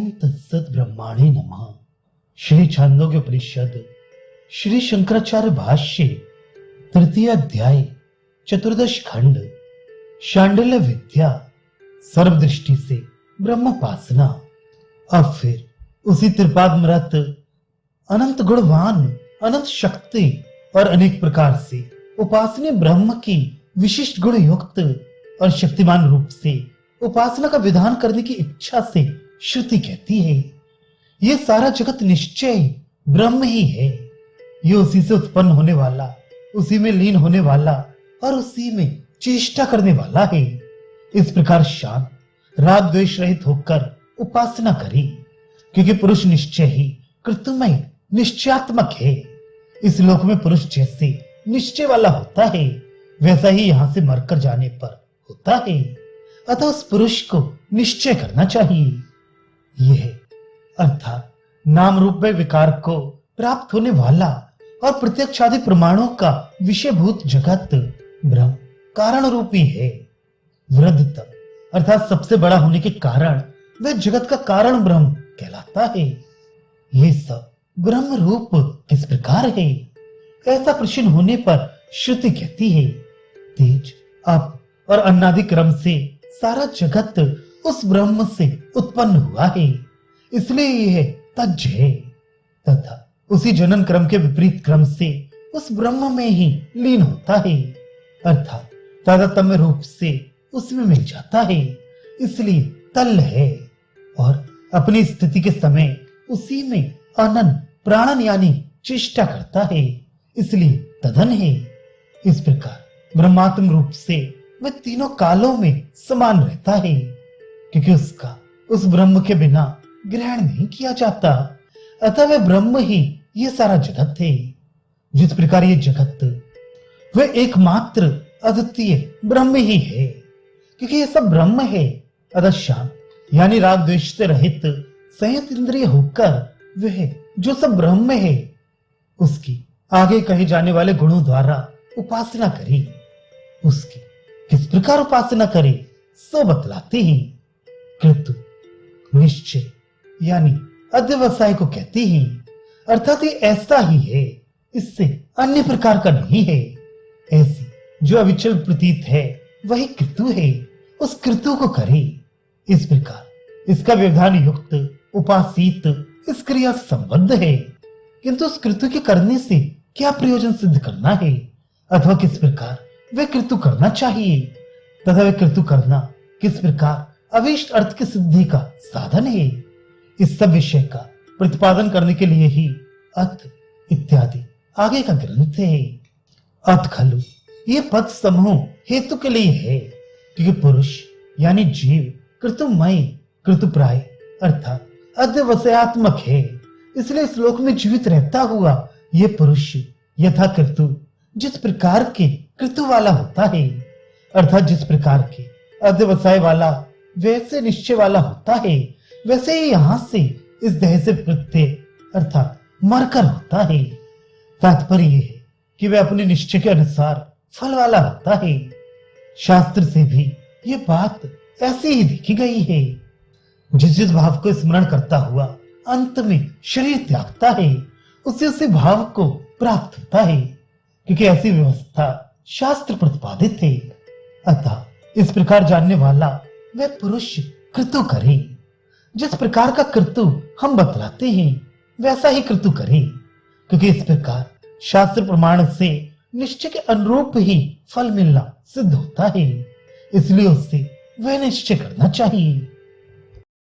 ओम तत्सत ब्रह्माणे नमः। श्री छांदोग्य उपनिषद श्री शंकराचार्य भाष्य तृतीय अध्याय चतुर्दश खंड शांडिल्य विद्या सर्वदृष्टि से ब्रह्मोपासना। अब फिर उसी त्रिपादमृत अनंत गुणवान अनंत शक्ति और अनेक प्रकार से उपासनीय ब्रह्म की विशिष्ट गुण युक्त और शक्तिमान रूप से उपासना का विधान करने की इच्छा से श्रुति कहती है, ये सारा जगत निश्चय ब्रह्म ही है। ये उसी से उत्पन्न होने वाला, उसी में लीन होने वाला और उसी में चेष्टा करने वाला है। इस प्रकार शांत राग द्वेष रहित होकर उपासना करी, क्योंकि पुरुष निश्चय ही कृतमय निश्चयात्मक है। इस लोक में पुरुष जैसे निश्चय वाला होता है, वैसा ही यहां से मरकर जाने पर होता है। अतः उस पुरुष को निश्चय करना चाहिए। यह अर्थात नाम रूप में विकार को प्राप्त होने वाला और प्रत्यक्ष आदि प्रमाणों का विषयभूत जगत ब्रह्म कारण रूपी है। वृद्धतम अर्थात सबसे बड़ा होने के कारण वह जगत का कारण ब्रह्म कहलाता है। ये सब ब्रह्म रूप किस प्रकार है, ऐसा प्रश्न होने पर श्रुति कहती है, तेज अप और अन्नादि क्रम से सारा जगत उस ब्रह्म से उत्पन्न हुआ है, इसलिए यह तज है, तथा उसी जनन क्रम के विपरीत क्रम से उस ब्रह्म में ही लीन होता है, अर्थात तादात्म्य रूप से उसमें मिल जाता है, इसलिए तल है। और अपनी स्थिति के समय उसी में अनन प्राणन यानी चेष्टा करता है, इसलिए तदन है। इस प्रकार ब्रह्मात्म रूप से वह तीनों कालों में समान रहता है, क्योंकि उसका उस ब्रह्म के बिना ग्रहण नहीं किया जाता। अतः वह ब्रह्म ही यह सारा जगत है। जिस प्रकार ये जगत वह एकमात्र अद्वितीय ब्रह्म ही है, क्योंकि यह सब ब्रह्म है। अतः शांत यानी राग द्वेष से रहित संयत इंद्रिय होकर वह जो सब ब्रह्म है उसकी आगे कहे जाने वाले गुणों द्वारा उपासना करी। उसकी किस प्रकार उपासना करे सो बतलाते हैं। कृतु निश्चय यानी अध्यवसाय को कहते हैं, अर्थात ये ऐसा ही है, इससे अन्य प्रकार का नहीं है। ऐसी जो अविचल प्रतीत है वही कृतु है, उस कृतु को करे। इस प्रकार इसका व्यवधान युक्त उपासित इस क्रिया से संबद्ध है, किंतु उस कृतु के करने से क्या प्रयोजन सिद्ध करना है, अथवा किस प्रकार वह कृतु करना चाहिए, तथा वह कृतु करना किस प्रकार अभीष्ट अर्थ की सिद्धि का साधन है, इस सब विषय का प्रतिपादन करने के लिए ही अथ इत्यादि आगे का ग्रंथ है। अथ खलु ये पद समूह हेतु के लिए है, क्योंकि पुरुष यानी जीव कृतुमय कृतुप्राय अर्थात अध्यवसायात्मक है, इसलिए इस लोक में जीवित रहता हुआ ये पुरुष यथा कृतु जिस प्रकार के कृतु वाला होता है, अर्थात जिस प्रकार के अध्यवसाय वाला वैसे निश्चय वाला होता है, वैसे ही यहां से इस देह से प्रत्यय अर्थात मरकर होता है। तात्पर्य यह है कि वह अपने निश्चय के अनुसार फल वाला होता है। शास्त्र से भी यह बात ऐसी ही देखी गई है। जिस भाव को स्मरण करता हुआ अंत में शरीर त्यागता है, उसी उसी भाव को प्राप्त होता है, क्योंकि ऐसी व्यवस्था शास्त्र प्रतिपादित है। अतः इस प्रकार जानने वाला वह पुरुष कृतु करे। जिस प्रकार का कृतु हम बतलाते हैं वैसा ही कृतु करे, क्योंकि इस प्रकार शास्त्र प्रमाण से निश्चय के अनुरूप ही फल मिलना सिद्ध होता है, इसलिए उससे वह निश्चय करना चाहिए।